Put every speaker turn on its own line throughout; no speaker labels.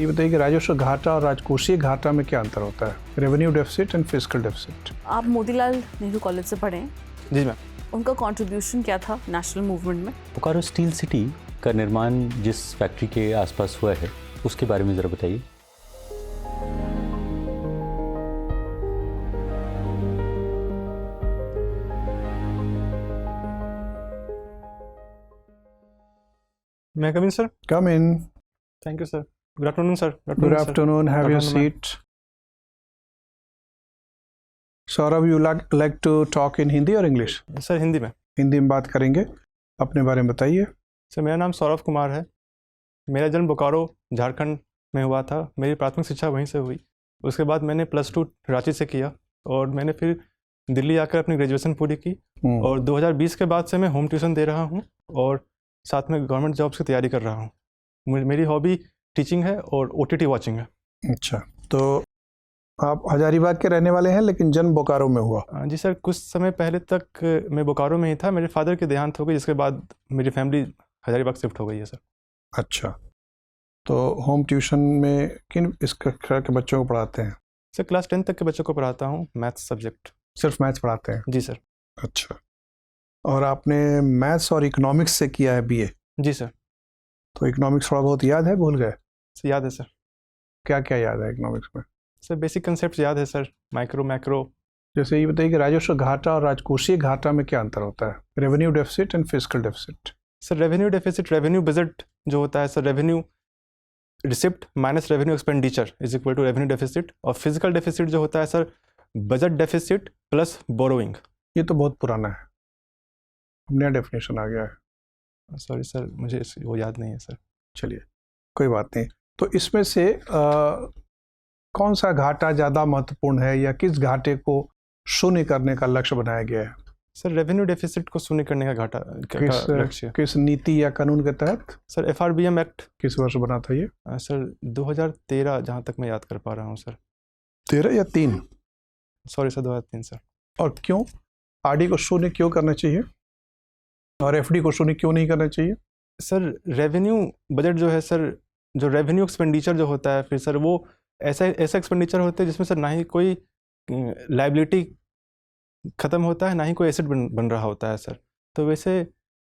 ये बताइए कि राजस्व घाटा और राजकोषीय घाटा में क्या अंतर होता है? Revenue deficit and fiscal deficit.
आप मोतीलाल नेहरू कॉलेज से पढ़े हैं?
जी मैम।
उनका कंट्रीब्यूशन क्या था नेशनल मूवमेंट में?
बोकारो स्टील सिटी का निर्माण जिस फैक्ट्री के आसपास हुआ है उसके बारे में ज़रा बताइए।
मैं come in sir.
Come in.
Thank you sir. Good afternoon sir.
Good afternoon, have your seat. Saurabh, you like to talk in Hindi और इंग्लिश?
सर हिंदी में।
हिंदी में बात करेंगे। अपने बारे में बताइए।
सर मेरा नाम सौरभ कुमार है। मेरा जन्म बोकारो झारखंड में हुआ था। मेरी प्राथमिक शिक्षा वहीं से हुई। उसके बाद मैंने +2 रांची से किया और मैंने फिर दिल्ली आकर अपनी ग्रेजुएशन पूरी की। और 2020 के बाद से मैं होम ट्यूशन दे रहा हूँ और साथ में गवर्नमेंट जॉब्स की तैयारी कर रहा हूँ। मेरी हॉबी टीचिंग है और OTT वॉचिंग है।
अच्छा, तो आप हजारीबाग के रहने वाले हैं लेकिन जन्म बोकारो में हुआ?
जी सर, कुछ समय पहले तक मैं बोकारो में ही था। मेरे फादर की देहांत हो गई, जिसके बाद मेरी फैमिली हजारीबाग शिफ्ट हो गई है सर।
अच्छा, तो होम ट्यूशन में किन इस कक्षा के बच्चों को पढ़ाते हैं?
सर क्लास 10 तक के बच्चों को पढ़ाता हूँ, मैथ्स सब्जेक्ट।
सिर्फ मैथ्स पढ़ाते हैं?
जी सर।
अच्छा, और आपने मैथ्स और इकोनॉमिक्स से किया है BA?
जी सर।
तो इकोनॉमिक्स थोड़ा बहुत याद है, भूल गए?
सर याद है सर।
क्या क्या याद है इकोनॉमिक्स में?
सर बेसिक कंसेप्ट याद है सर, माइक्रो मैक्रो।
जैसे ये बताइए कि राजस्व घाटा और राजकोषीय घाटा में क्या अंतर होता है? Revenue deficit and fiscal deficit.
Sir revenue deficit, revenue budget जो होता है sir, revenue receipt minus revenue expenditure is equal to revenue deficit. और फिजिकल डेफिसिट जो होता है sir, budget deficit plus borrowing.
ये तो बहुत पुराना है, नया डेफिनेशन आ गया है।
सॉरी सर, मुझे वो याद नहीं है सर।
चलिए, कोई बात नहीं। तो इसमें से कौन सा घाटा ज़्यादा महत्वपूर्ण है या किस घाटे को शून्य करने का लक्ष्य बनाया गया है?
सर रेवेन्यू डेफिसिट को शून्य करने का घाटा का लक्ष्य
किस नीति या कानून के तहत?
Sir FRBM act.
किस वर्ष बना था ये?
सर 2013, जहाँ तक मैं याद कर पा रहा हूँ सर।
13 या 3?
Sorry sir, 2003 sir.
और क्यों RD को शून्य क्यों करना चाहिए और FD को शून्य क्यों नहीं करना चाहिए?
सर रेवेन्यू बजट जो है सर, जो रेवेन्यू एक्सपेंडिचर जो होता है फिर सर, वो ऐसा एक्सपेंडिचर होता है जिसमें सर ना ही कोई लाइबिलिटी ख़त्म होता है, ना ही कोई एसेट बन रहा होता है सर। तो वैसे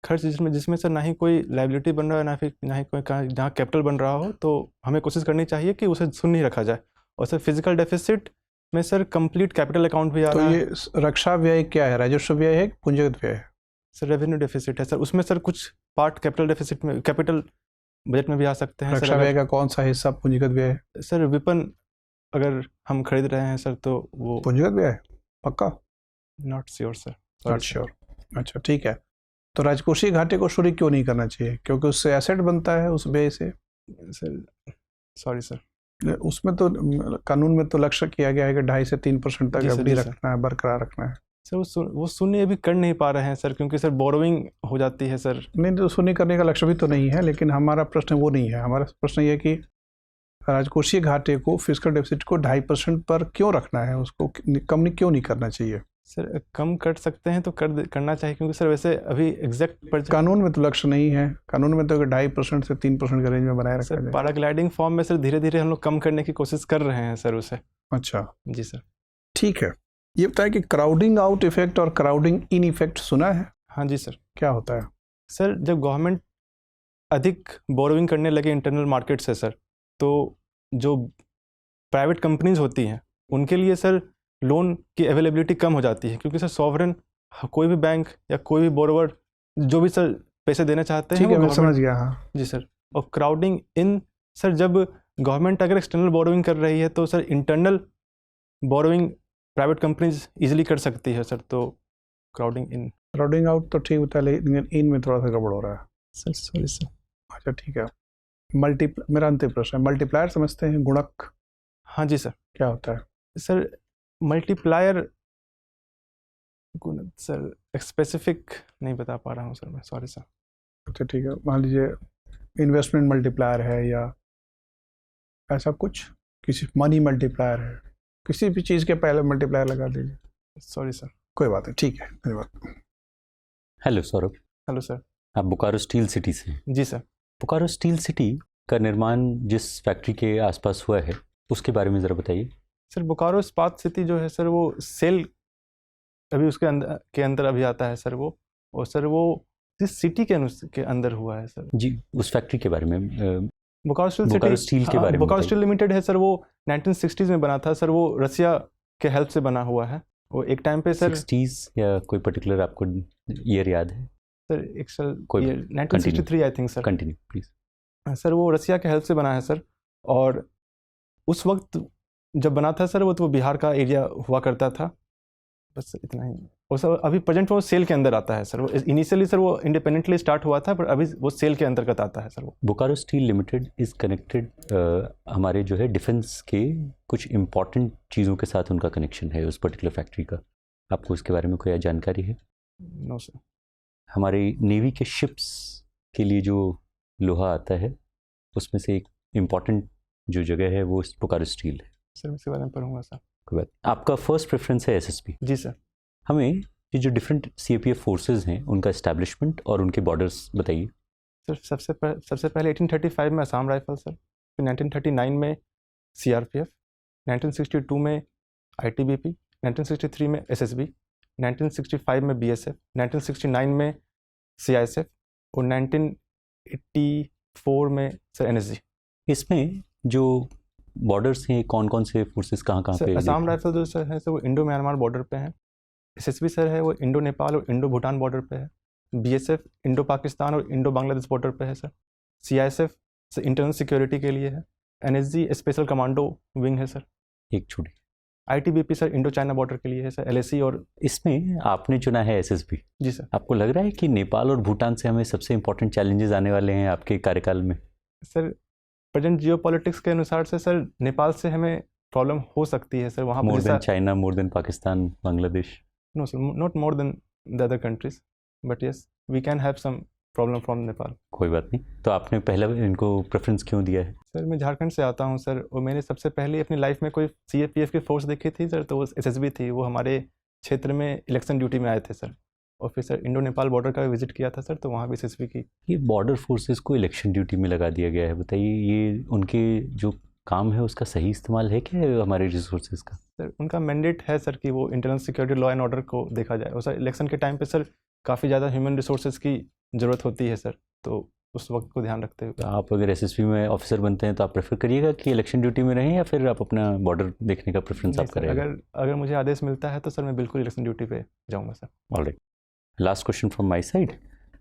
खर्च जिसमें सर ना ही कोई लाइबिलिटी बन रहा है, ना ही कोई जहाँ कैपिटल बन रहा हो, तो हमें कोशिश करनी चाहिए कि उसे शून्य ही रखा जाए। और सर फिजिकल डेफिसिट में सर कंप्लीट कैपिटल अकाउंट भी आ रहा है।
तो ये रक्षा व्यय क्या है? राजस्व व्यय है, पूंजीगत व्यय है?
सर रेवेन्यू डेफिसिट है सर। उसमें सर कुछ पार्ट कैपिटल डेफिसिट में, कैपिटल बजट में भी आ सकते हैं।
रक्षा व्यय का कौन सा हिस्सा पूंजीगत व्यय है?
सर विपन अगर हम खरीद रहे हैं सर, तो वो
पूंजीगत व्यय है? पक्का?
Not sure sir.
Not sure. अच्छा, ठीक है। तो राजकोषीय घाटे को शून्य क्यों नहीं करना चाहिए? क्योंकि उससे एसेट बनता है उस व्यय से।
सर सॉरी सर,
उसमें तो कानून में तो लक्ष्य किया गया है कि 2.5 से 3% तक FD रखना है, बरकरार रखना है।
सर वो शून्य अभी कर नहीं पा रहे हैं सर, क्योंकि सर बोरोइंग हो जाती है सर।
नहीं, तो शून्य करने का लक्ष्य भी तो नहीं है, लेकिन हमारा प्रश्न वो नहीं है। हमारा प्रश्न ये है कि राजकोषीय घाटे को, फिस्कल डेफिसिट को 2.5% पर क्यों रखना है, उसको कम क्यों नहीं करना चाहिए?
सर कम कर सकते हैं तो करना चाहिए, क्योंकि सर वैसे अभी एग्जैक्ट
कानून में तो लक्ष्य नहीं है। कानून में तो 2.5% से 3% के रेंज में बनाए रखा
सर। पैराग्लाइडिंग फॉर्म में सर धीरे धीरे हम लोग कम करने की कोशिश कर रहे हैं सर उसे।
अच्छा,
जी सर।
ठीक है। ये बताया कि क्राउडिंग आउट इफेक्ट और क्राउडिंग इन इफेक्ट सुना है?
हाँ जी सर।
क्या होता है?
सर जब गवर्नमेंट अधिक बोरोइंग करने लगे इंटरनल मार्केट से सर, तो जो प्राइवेट कंपनीज होती हैं उनके लिए सर लोन की अवेलेबिलिटी कम हो जाती है, क्योंकि सर सॉवरेन कोई भी बैंक या कोई भी बोरोवर जो भी सर पैसे देना चाहते हैं।
ठीक है, मैं समझ गया। हाँ
जी सर। और क्राउडिंग इन सर, जब गवर्नमेंट अगर एक्सटर्नल बोरोइंग कर रही है तो sir internal borrowing private companies easily कर सकती है सर। तो क्राउडिंग इन।
क्राउडिंग आउट तो ठीक होता है, लेकिन इन में थोड़ा सा गड़बड़ हो रहा है
सर। Sorry sir.
अच्छा, ठीक है। मेरा अंतिम प्रश्न है, मल्टीप्लायर समझते हैं? गुणक?
हाँ जी सर।
क्या होता है
सर मल्टीप्लायर सर स्पेसिफिक नहीं बता पा रहा हूँ सर मैं, सॉरी सर।
अच्छा, ठीक है। मान लीजिए इन्वेस्टमेंट मल्टीप्लायर है या ऐसा कुछ, किसी मनी मल्टीप्लायर है, किसी भी चीज़ के पहले मल्टीप्लायर लगा दीजिए।
Sorry sir.
कोई बात नहीं, ठीक है, धन्यवाद।
हेलो सौरभ।
Hello sir.
आप बोकारो स्टील सिटी से हैं?
जी सर।
बोकारो स्टील सिटी का निर्माण जिस फैक्ट्री के आसपास हुआ है उसके बारे में ज़रा बताइए।
सर बोकारो इस्पात सिटी जो है सर वो सेल अभी उसके अंदर अभी आता है सर वो, और सर वो जिस सिटी के अंदर हुआ है सर
जी, उस फैक्ट्री के बारे में
बोकारो
स्टील के बारे में
बोकारो
बताइए।
स्टील लिमिटेड है सर, वो 1960s में बना था सर, वो रसिया के हेल्प से बना हुआ है। वो एक टाइम पे सर
60s या कोई पर्टिकुलर आपको ईयर याद है?
सर एक सर
कोई
1963 I think sir.
Continue please.
Sir वो रसिया के हेल्प से बना है सर, और उस वक्त जब बना था सर वो तो बिहार का एरिया हुआ करता था, बस इतना ही। और सर अभी प्रेजेंट वो सेल के अंदर आता है सर, वो इनिशियली सर वो इंडिपेंडेंटली स्टार्ट हुआ था, पर अभी वो सेल के अंतर्गत आता है सर वो।
Bokaro steel limited is connected, हमारे जो है डिफेंस के कुछ इम्पॉर्टेंट चीज़ों के साथ उनका कनेक्शन है उस पर्टिकुलर फैक्ट्री का। आपको इसके बारे में कोई जानकारी है?
No sir.
हमारे नेवी के शिप्स के लिए जो लोहा आता है उसमें से एक इम्पॉर्टेंट जो जगह है वो बोकारो स्टील है।
सर मैं इसके बारे में पढ़ूंगा सर।
कोई बात। आपका फर्स्ट प्रेफरेंस है एसएसबी?
जी सर।
हमें ये जो डिफरेंट सीएपीएफ फोर्सेस हैं उनका एस्टैब्लिशमेंट और उनके बॉर्डर्स बताइए।
सर सबसे पहले 1835 में असम राइफल सर, फिर 1939 में सीआरपीएफ, 1962 में आईटीबीपी, 1963 में एसएसबी, 1965 में बीएसएफ, 1969 में सीआईएसएफ और 1984 में सर एनएसजी।
इसमें जो बॉर्डर्स हैं कौन कौन से फोर्सेस कहाँ कहाँ पे?
असम राइफल जो सर है सर वो इंडो म्यांमार बॉर्डर पे है, एसएसबी सर है वो इंडो नेपाल और इंडो भूटान बॉर्डर पे है, बीएसएफ इंडो पाकिस्तान और इंडो बांग्लादेश बॉर्डर पे है सर, सीआईएसएफ इंटरनल सिक्योरिटी के लिए है, एनएसजी स्पेशल कमांडो विंग है सर,
एक छोटी
ITBP sir Indo China border के लिए है सर, एलएसी। और
इसमें आपने चुना है एसएसबी।
जी सर।
आपको लग रहा है कि नेपाल और भूटान से हमें सबसे इंपॉर्टेंट चैलेंजेस आने वाले हैं आपके कार्यकाल में?
सर प्रेजेंट जियोपॉलिटिक्स के अनुसार से सर नेपाल से हमें प्रॉब्लम हो सकती है सर, वहाँ
more than China, more than Pakistan, Bangladesh?
No sir, not more than the other countries, but yes we can have some problem from Nepal.
कोई बात नहीं। तो आपने पहले इनको प्रेफरेंस क्यों दिया है?
सर मैं झारखंड से आता हूँ सर, और मैंने सबसे पहले अपनी लाइफ में कोई सीएपीएफ की फोर्स देखी थी सर, तो वो एसएसबी थी। वो हमारे क्षेत्र में इलेक्शन ड्यूटी में आए थे सर, और फिर सर इंडो नेपाल बॉर्डर का विजिट किया था सर, तो वहाँ भी एसएसबी की।
ये बॉर्डर फोर्सेस को इलेक्शन ड्यूटी में लगा दिया गया है, बताइए ये उनके जो काम है उसका सही इस्तेमाल है क्या हमारे रिसोर्सेज का?
सर उनका मैंडेट है सर कि वो internal security law and order को देखा जाए, और सर इलेक्शन के टाइम पे सर काफ़ी ज़्यादा ह्यूमन रिसोर्सेज की ज़रूरत होती है सर, तो उस वक्त को ध्यान रखते हुए।
तो आप अगर एसएसबी में ऑफिसर बनते हैं तो आप प्रेफर करिएगा कि इलेक्शन ड्यूटी में रहें, या फिर आप अपना बॉर्डर देखने का प्रेफरेंस आप करेंगे?
अगर मुझे आदेश मिलता है तो सर मैं बिल्कुल इलेक्शन ड्यूटी पे जाऊँगा sir.
Alright, last question from my side.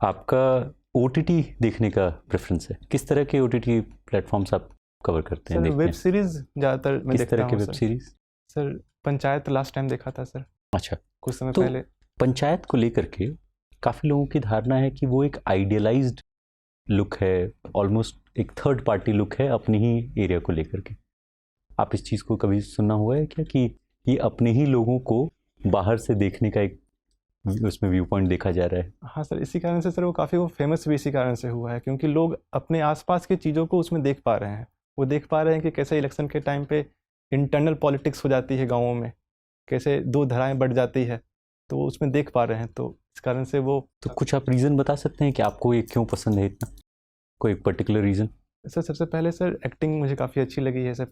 आपका ओटीटी देखने का प्रेफरेंस है? किस तरह के ओटीटी प्लेटफॉर्म्स आप कवर करते हैं?
वेब सीरीज ज़्यादातर मैं
किस तरह के web series?
Sir panchayat last time देखा था सर।
अच्छा,
कुछ समय
तो
पहले।
पंचायत को लेकर के काफ़ी लोगों की धारणा है कि वो एक आइडियलाइज्ड लुक है, ऑलमोस्ट एक थर्ड पार्टी लुक है अपने ही एरिया को लेकर के। आप इस चीज़ को कभी सुनना हुआ है क्या कि ये अपने ही लोगों को बाहर से देखने का एक उसमें व्यू पॉइंट देखा जा रहा है?
हाँ सर, इसी कारण से सर वो काफ़ी वो फेमस भी इसी कारण से हुआ है, क्योंकि लोग अपने आसपास की चीज़ों को उसमें देख पा रहे हैं। वो देख पा रहे हैं कि कैसे इलेक्शन के टाइम पे इंटरनल पॉलिटिक्स हो जाती है गाँवों में, कैसे दो धाराएं बढ़ जाती है, तो वो उसमें देख पा रहे हैं। तो इस कारण से वो।
तो कुछ आप रीज़न बता सकते हैं कि आपको ये क्यों पसंद है इतना? कोई पर्टिकुलर रीज़न?
सर सबसे पहले सर एक्टिंग मुझे काफ़ी अच्छी लगी है सर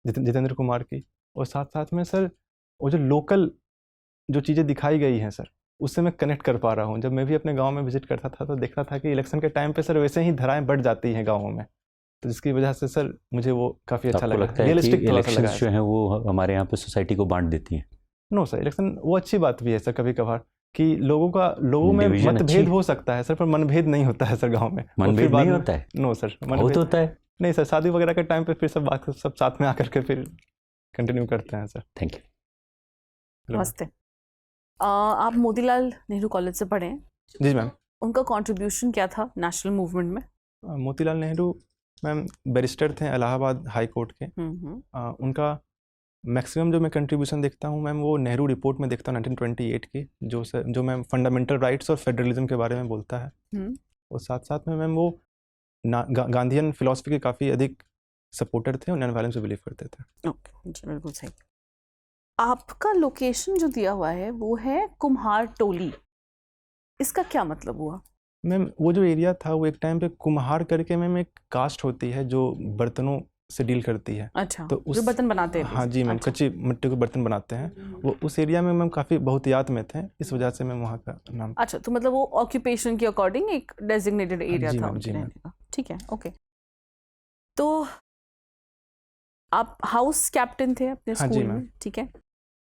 जितेंद्र कुमार की, और साथ साथ में सर वो जो लोकल जो चीज़ें दिखाई गई हैं सर, उससे मैं कनेक्ट कर पा रहा हूँ। जब मैं भी अपने गांव में विजिट करता था तो देखता था कि इलेक्शन के टाइम पे सर वैसे ही धाराएं बढ़ जाती हैं गाँवों में, तो जिसकी वजह से सर मुझे वो काफ़ी अच्छा लगा।
लगता है कि इलेक्शंस जो हैं वो हमारे यहाँ पे सोसाइटी को बांट देती हैं?
नो सर, इलेक्शन वो अच्छी बात भी है सर कभी कभार, कि लोगों में मतभेद हो सकता है सर, पर मनभेद नहीं होता है सर गाँव में।
मनभेद नहीं होता है?
नो सर,
बहुत होता है।
नहीं सर, शादी वगैरह के टाइम पे फिर सब साथ में आकर के फिर कंटिन्यू करते हैं सर।
Thank you.
नमस्ते। आप मोतीलाल नेहरू कॉलेज से पढ़े हैं?
जी मैम।
उनका कंट्रीब्यूशन क्या था नेशनल मूवमेंट में?
मोतीलाल नेहरू मैम बैरिस्टर थे इलाहाबाद हाई कोर्ट के। उनका मैक्सिमम जो मैं कंट्रीब्यूशन देखता हूँ मैम वो नेहरू रिपोर्ट में देखता हूँ 1928 की, जो मैम फंडामेंटल राइट्स और फेडरलिज्म के बारे में बोलता है। और साथ साथ में मैम वो गांधीयन फिलॉसफी के काफ़ी अधिक सपोर्टर थे और नॉन वायलेंस पे बिलीव करते थे।
ओके, बिल्कुल सही। आपका लोकेशन जो दिया हुआ है वो है कुम्हार टोली, इसका क्या मतलब हुआ?
मैम वो जो एरिया था वो एक टाइम पे कुम्हार करके मैम एक कास्ट होती है जो बर्तनों से डील करती है।
अच्छा,
तो
जो बर्तन बनाते हैं
हाँ जी मैम,
अच्छा।
कच्ची मिट्टी के बर्तन बनाते हैं वो उस एरिया में मैम काफ़ी बहुतियात में थे, इस वजह से मैम वहाँ का नाम।
अच्छा, तो मतलब वो ऑक्यूपेशन के अकॉर्डिंग एक डेजिग्नेटेड एरिया
जी
था
मैम,
उनके
जी मैम।
रहने का। ठीक है, ओके। तो आप हाउस कैप्टन थे अपने
हाँ जी
स्कूल
मैम।
में, ठीक है।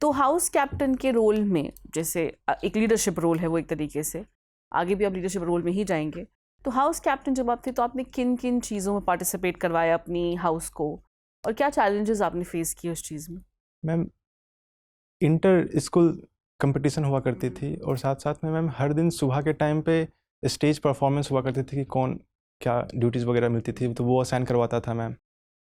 तो हाउस कैप्टन के रोल में जैसे एक लीडरशिप रोल है वो एक तरीके से, आगे भी आप लीडरशिप रोल में ही जाएंगे। तो हाउस कैप्टन जब आप थे तो आपने किन किन चीज़ों में पार्टिसिपेट करवाया अपनी हाउस को, और क्या चैलेंजेस आपने फेस किए उस चीज़ में?
मैम इंटर स्कूल कंपटीशन हुआ करती थी और साथ साथ में मैम हर दिन सुबह के टाइम पे स्टेज परफॉर्मेंस हुआ करती थी कि कौन क्या ड्यूटीज़ वगैरह मिलती थी तो वो असाइन करवाता था मैम।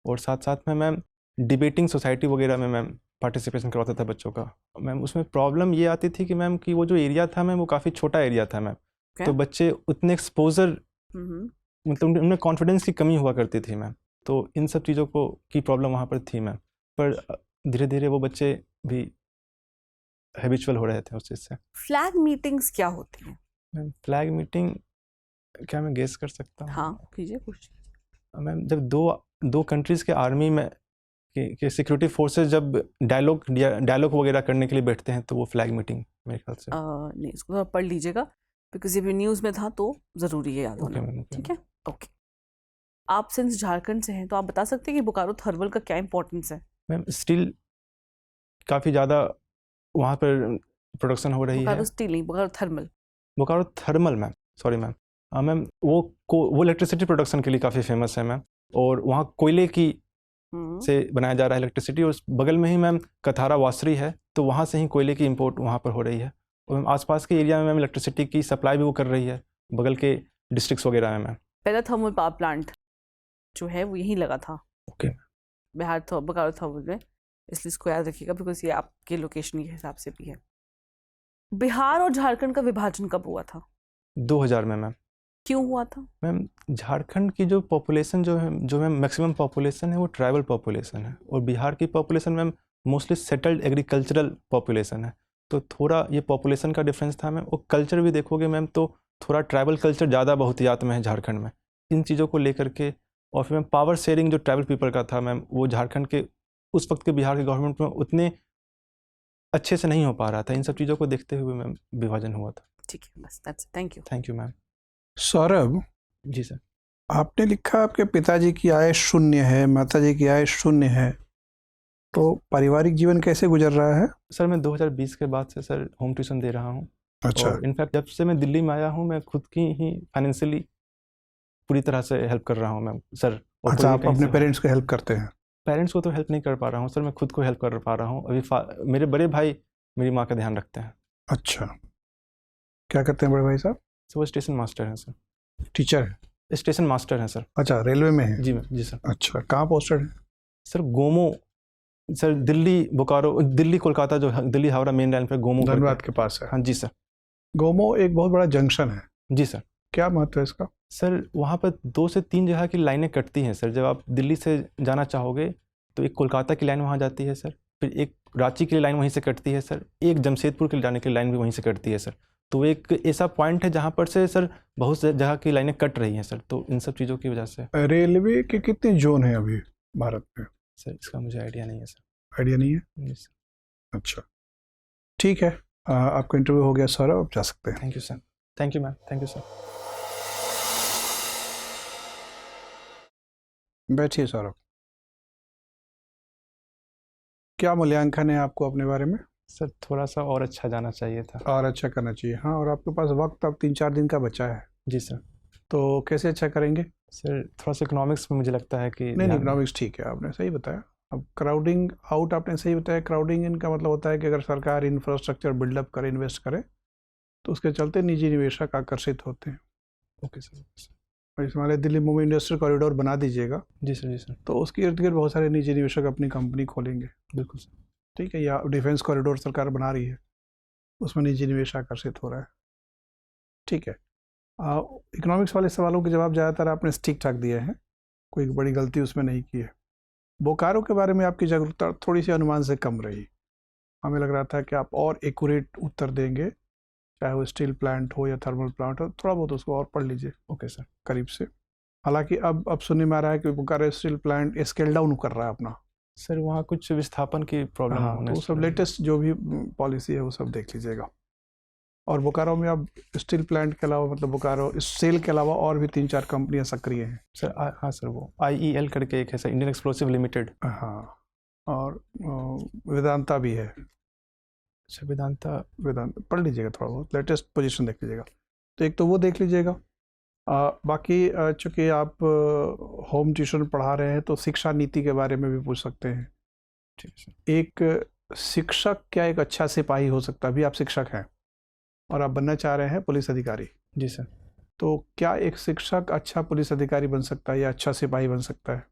और साथ साथ में मैम डिबेटिंग सोसाइटी वगैरह में मैम पार्टिसिपेशन करवाता था बच्चों का। मैम उसमें प्रॉब्लम ये आती थी कि मैम कि वो जो एरिया था मैम वो काफ़ी छोटा एरिया था मैम।
Okay.
तो बच्चे उतने एक्सपोजर
हम्म,
मतलब उनमें कॉन्फिडेंस की कमी हुआ करती थी मैम। तो इन सब चीज़ों को की प्रॉब्लम वहाँ पर थी मैम। पर धीरे धीरे वो बच्चे भी हैबिचुअल हो रहे थे उस चीज़ से।
फ्लैग मीटिंग्स क्या होती हैं?
मैम फ्लैग मीटिंग क्या मैं गेस कर सकता हूँ?
हाँ, कीजिए कुछ।
मैम जब दो कंट्रीज़ के आर्मी में के सिक्योरिटी फोर्सेस जब डायलॉग वगैरह करने के लिए बैठते हैं तो वो फ्लैग मीटिंग मेरे ख्याल से।
नहीं, इसको थोड़ा पढ़ लीजिएगा बिकॉज ये भी न्यूज़ में था तो ज़रूरी है याद
ओके
होना।
मैम,
ठीक है, ओके। आप सिंस झारखंड से हैं तो आप बता सकते हैं कि बोकारो थर्मल का क्या इंपॉर्टेंस है?
मैम स्टील काफ़ी ज़्यादा वहाँ पर प्रोडक्शन हो रही है।
बोकारो स्टील नहीं, Bokaro thermal.
Bokaro thermal ma'am, sorry ma'am. Ma'am वो इलेक्ट्रिसिटी प्रोडक्शन के लिए काफ़ी फेमस है मैम। और वहाँ कोयले की से बनाया जा रहा है इलेक्ट्रिसिटी। और उस बगल में ही मैम कथारा वासरी है तो वहाँ से ही कोयले की इंपोर्ट वहाँ पर हो रही है। और मैम आसपास के एरिया में मैम इलेक्ट्रिसिटी की सप्लाई भी वो कर रही है बगल के डिस्ट्रिक्ट्स वगैरह में मैम।
पहला थर्मल पावर प्लांट जो है वो यहीं लगा था
ओके
बोकारो थर्मल में, इसलिए इसको याद रखिएगा बिकॉज ये आपके लोकेशन के हिसाब से भी है। बिहार और झारखंड का विभाजन कब हुआ था?
2000 में मैम।
क्यों हुआ था?
मैम झारखंड की जो पॉपुलेशन जो मैम मैक्सिमम पॉपुलेशन है वो ट्राइबल पॉपुलेशन है। और बिहार की population ma'am mostly settled agricultural population है। तो थोड़ा ये पॉपुलेशन का डिफरेंस था मैम। और कल्चर भी देखोगे मैम तो थोड़ा ट्राइबल कल्चर ज़्यादा बहुतियात में है झारखंड में, इन चीज़ों को लेकर के। और फिर मैम पावर शेयरिंग जो ट्राइबल पीपल का था मैम वो झारखंड के उस वक्त के बिहार के गवर्नमेंट में उतने अच्छे से नहीं हो पा रहा था। इन सब चीज़ों को देखते हुए मैम विभाजन हुआ था।
ठीक है, बस that's thank you.
Thank you ma'am.
Saurabh,
जी सर।
आपने लिखा आपके पिताजी की आय शून्य है, माताजी की आय शून्य है, तो पारिवारिक जीवन कैसे गुजर रहा है?
सर मैं 2020 के बाद से सर होम ट्यूशन दे रहा हूँ।
अच्छा,
और इनफैक्ट जब से मैं दिल्ली में आया हूँ मैं खुद की ही फाइनेंशियली पूरी तरह से हेल्प कर रहा हूँ मैम सर। और
अच्छा, आप अपने पेरेंट्स को हेल्प करते हैं?
पेरेंट्स को तो हेल्प नहीं कर पा रहा हूँ सर, मैं खुद को हेल्प कर पा रहा हूँ अभी। मेरे बड़े भाई मेरी माँ का ध्यान रखते हैं।
अच्छा, क्या करते हैं बड़े भाई साहब?
सर वो स्टेशन मास्टर हैं सर।
टीचर है?
स्टेशन मास्टर हैं सर।
अच्छा, रेलवे में है?
जी मैम, जी सर।
अच्छा, कहाँ पोस्टेड है?
सर गोमो, सर दिल्ली कोलकाता जो दिल्ली हावड़ा मेन लाइन पर गोमो
धनबाद के पास है?
हाँ जी सर।
गोमो एक बहुत बड़ा जंक्शन है।
जी सर।
क्या महत्व है इसका?
सर वहाँ पर 2 से 3 जगह की लाइनें कटती हैं सर। जब आप दिल्ली से जाना चाहोगे तो एक कोलकाता की लाइन वहाँ जाती है सर, फिर एक रांची की लाइन वहीं से कटती है सर, एक जमशेदपुर के जाने की लाइन भी वहीं से कटती है सर। तो एक ऐसा पॉइंट है जहाँ पर से सर बहुत से जगह की लाइनें कट रही हैं सर। तो इन सब चीज़ों की वजह से।
रेलवे के कितने जोन हैं अभी भारत में?
सर इसका मुझे आइडिया नहीं है सर।
आइडिया नहीं है?
जी सर।
अच्छा, ठीक है। आपका इंटरव्यू हो गया सौरभ, आप जा सकते हैं।
Thank you sir. Thank you ma'am. Thank you sir.
बैठिए सौरभ। क्या मूल्यांकन है आपको अपने बारे में?
सर थोड़ा सा और अच्छा जाना चाहिए था।
और अच्छा करना चाहिए, हाँ। और आपके पास वक्त अब 3-4 दिन का बचा है,
जी सर।
तो कैसे अच्छा करेंगे?
सर थोड़ा सा इकोनॉमिक्स में मुझे लगता है कि
नहीं, इकोनॉमिक्स ठीक है, आपने सही बताया। अब क्राउडिंग आउट आपने सही बताया। क्राउडिंग इनका मतलब होता है कि अगर सरकार इंफ्रास्ट्रक्चर बिल्डअप करे, इन्वेस्ट करे, तो उसके चलते निजी निवेशक आकर्षित होते हैं।
Okay sir.
और इस मामले दिल्ली मुंबई इंडस्ट्रियल कॉरिडोर बना दीजिएगा
जी सर। जी सर।
तो उसके इर्द गिर्द बहुत सारे निजी निवेशक अपनी कंपनी खोलेंगे।
बिल्कुल सर।
ठीक है। या डिफेंस कॉरिडोर सरकार बना रही है, उसमें निजी निवेश आकर्षित हो रहा है। ठीक है। इकोनॉमिक्स वाले सवालों के जवाब ज़्यादातर आपने ठीक ठाक दिए हैं, कोई बड़ी गलती उसमें नहीं की है। बोकारो के बारे में आपकी जागरूकता थोड़ी सी अनुमान से कम रही। हमें लग रहा था कि आप और एक्यूरेट उत्तर देंगे, चाहे वो स्टील प्लांट हो या थर्मल प्लांट हो, थोड़ा बहुत उसको और पढ़ लीजिए
ओके सर।
करीब से। हालांकि अब सुनने में आ रहा है कि Bokaro steel plant scale down कर रहा है अपना।
सर वहाँ कुछ विस्थापन की प्रॉब्लम
हाँ,
होने
तो वो सब
से-
लेटेस्ट जो भी पॉलिसी है वो सब देख लीजिएगा। और बोकारो में अब स्टील प्लांट के अलावा, मतलब बोकारो इस सेल के अलावा और भी 3-4 कंपनियां सक्रिय हैं।
सर हाँ सर, वो IEL करके एक है सर, इंडियन एक्सप्लोसिव लिमिटेड।
हाँ, और वेदांता भी है।
अच्छा, वेदांता।
वेदांत पढ़ लीजिएगा, थोड़ा बहुत लेटेस्ट पोजीशन देख लीजिएगा। तो एक तो वो देख लीजिएगा। बाकी चूँकि आप होम ट्यूशन पढ़ा रहे हैं तो शिक्षा नीति के बारे में भी पूछ सकते हैं।
ठीक है सर।
एक शिक्षक क्या एक अच्छा सिपाही हो सकता है? अभी आप शिक्षक हैं और आप बनना चाह रहे हैं पुलिस अधिकारी,
जी सर।
तो क्या एक शिक्षक अच्छा पुलिस अधिकारी बन सकता है या अच्छा सिपाही बन सकता है?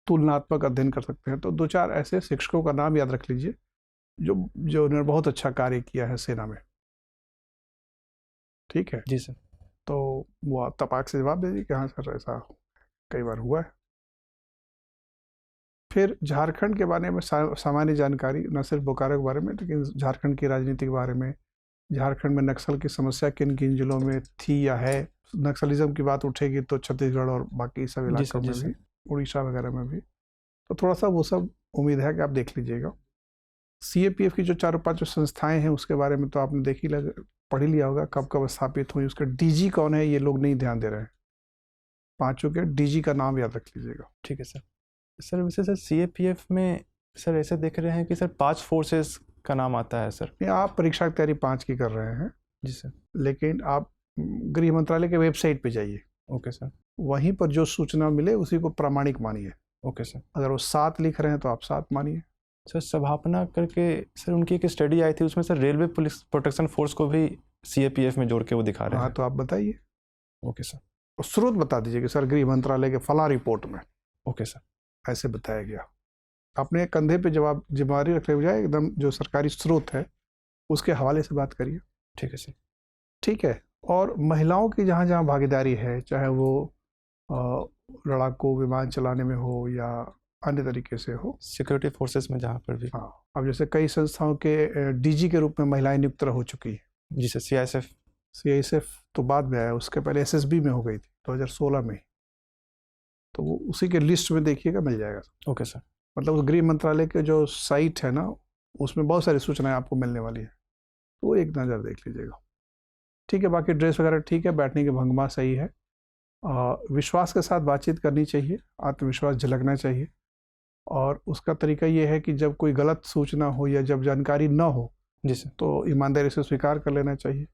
तुलनात्मक अध्ययन कर सकते हैं। तो 2-4 ऐसे शिक्षकों का नाम याद रख लीजिए जो उन्होंने बहुत अच्छा कार्य किया है सेना में। ठीक है,
जी सर।
तो वो आप तपाक से जवाब दे दीजिए कि हाँ सर, ऐसा कई बार हुआ है। फिर झारखंड के बारे में सामान्य जानकारी, न सिर्फ बोकारो के बारे में लेकिन झारखंड की राजनीति के बारे में, झारखंड में नक्सल की समस्या किन किन जिलों में थी या है। नक्सलिज्म की बात उठेगी तो छत्तीसगढ़ और बाकी सब
जी सर,
इलाकों
जी
में
सर।
भी, उड़ीसा वगैरह में भी, तो थोड़ा सा वो सब उम्मीद है कि आप देख लीजिएगा। CAPF की जो 4-5 संस्थाएं हैं उसके बारे में तो आपने पढ़ ही लिया होगा, कब कब स्थापित हुई, उसके DG कौन है ये लोग नहीं ध्यान दे रहे हैं। 5 के DG का नाम याद रख लीजिएगा।
ठीक है सर। सर वैसे सर CAPF में सर ऐसे देख रहे हैं कि सर 5 फोर्सेस का नाम आता है सर।
ये आप परीक्षा की तैयारी 5 की कर रहे हैं,
जी सर।
लेकिन आप गृह मंत्रालय के वेबसाइट पे जाइए,
ओके सर।
वहीं पर जो सूचना मिले उसी को प्रामाणिक मानिए।
Okay sir.
अगर वो 7 लिख रहे हैं तो आप 7 मानिए।
सर सभापना करके सर उनकी एक स्टडी आई थी, उसमें sir railway police protection force को भी CAPF में जोड़ के वो दिखा रहे
हाँ,
हैं।
तो आप बताइए,
ओके सर।
और स्रोत बता दीजिए कि सर गृह मंत्रालय के फला रिपोर्ट में
ओके सर।
ऐसे बताया गया। अपने कंधे पे जिम्मेदारी रखने बजाय एकदम जो सरकारी स्रोत है उसके हवाले से बात करिए।
ठीक है सर।
ठीक है। और महिलाओं की जहाँ जहाँ भागीदारी है, चाहे वो लड़ाकू विमान चलाने में हो या अन्य तरीके से हो,
सिक्योरिटी फोर्सेस में जहाँ पर भी।
हाँ, अब जैसे कई संस्थाओं के DG के रूप में महिलाएं नियुक्त हो चुकी हैं।
जी सर। CISF
तो बाद में आया, उसके पहले SSB में हो गई थी 2016 में, तो वो उसी के लिस्ट में देखिएगा, मिल जाएगा।
Okay sir.
मतलब उस गृह मंत्रालय के जो साइट है ना, उसमें बहुत सारी सूचनाएं आपको मिलने वाली है, तो वो एक नज़र देख लीजिएगा। ठीक है, बाकी ड्रेस वगैरह ठीक है, बैठने की भंगिमा सही है, विश्वास के साथ बातचीत करनी चाहिए, आत्मविश्वास झलकना चाहिए। और उसका तरीका ये है कि जब कोई गलत सूचना हो या जब जानकारी ना हो,
जी सर।
तो ईमानदारी से स्वीकार कर लेना चाहिए।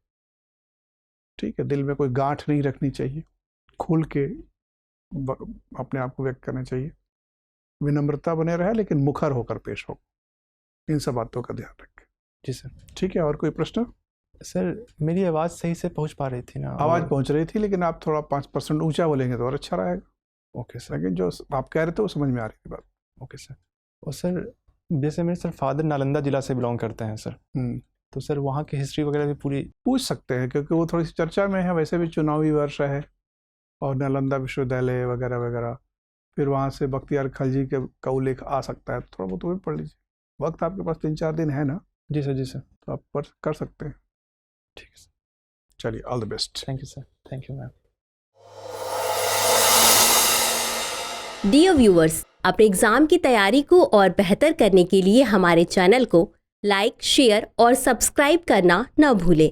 ठीक है, दिल में कोई गांठ नहीं रखनी चाहिए, खुल के अपने आप को व्यक्त करना चाहिए, विनम्रता बने रहे लेकिन मुखर होकर पेश हो। इन सब बातों का ध्यान रखें।
जी सर।
ठीक है, और कोई प्रश्न?
सर मेरी आवाज़ सही से पहुंच पा रही थी ना?
आवाज़ पहुंच रही थी, लेकिन आप थोड़ा 5% ऊंचा बोलेंगे तो और अच्छा रहेगा।
Okay sir.
लेकिन जो आप कह रहे थे वो समझ में आ रही थी बात।
Okay sir. और सर जैसे मेरे सर फादर नालंदा जिला से बिलोंग करते हैं सर, तो सर वहाँ की हिस्ट्री वगैरह भी पूरी
पूछ सकते हैं, क्योंकि वो थोड़ी सी चर्चा में है। वैसे भी चुनावी वर्ष है और नालंदा विश्वविद्यालय वगैरह वगैरह, फिर वहाँ से बख्तियार खलजी का उल्लेख आ सकता है, थोड़ा बहुत वो भी पढ़ लीजिए। वक्त आपके पास 3-4 दिन है ना?
जी सर। जी सर।
तो आप कर सकते हैं।
ठीक है सर।
चलिए, all the best.
Thank you sir. Thank you ma'am.
Dear viewers, अपने एग्जाम की तैयारी को और बेहतर करने के लिए हमारे चैनल को लाइक, शेयर और सब्सक्राइब करना न भूलें।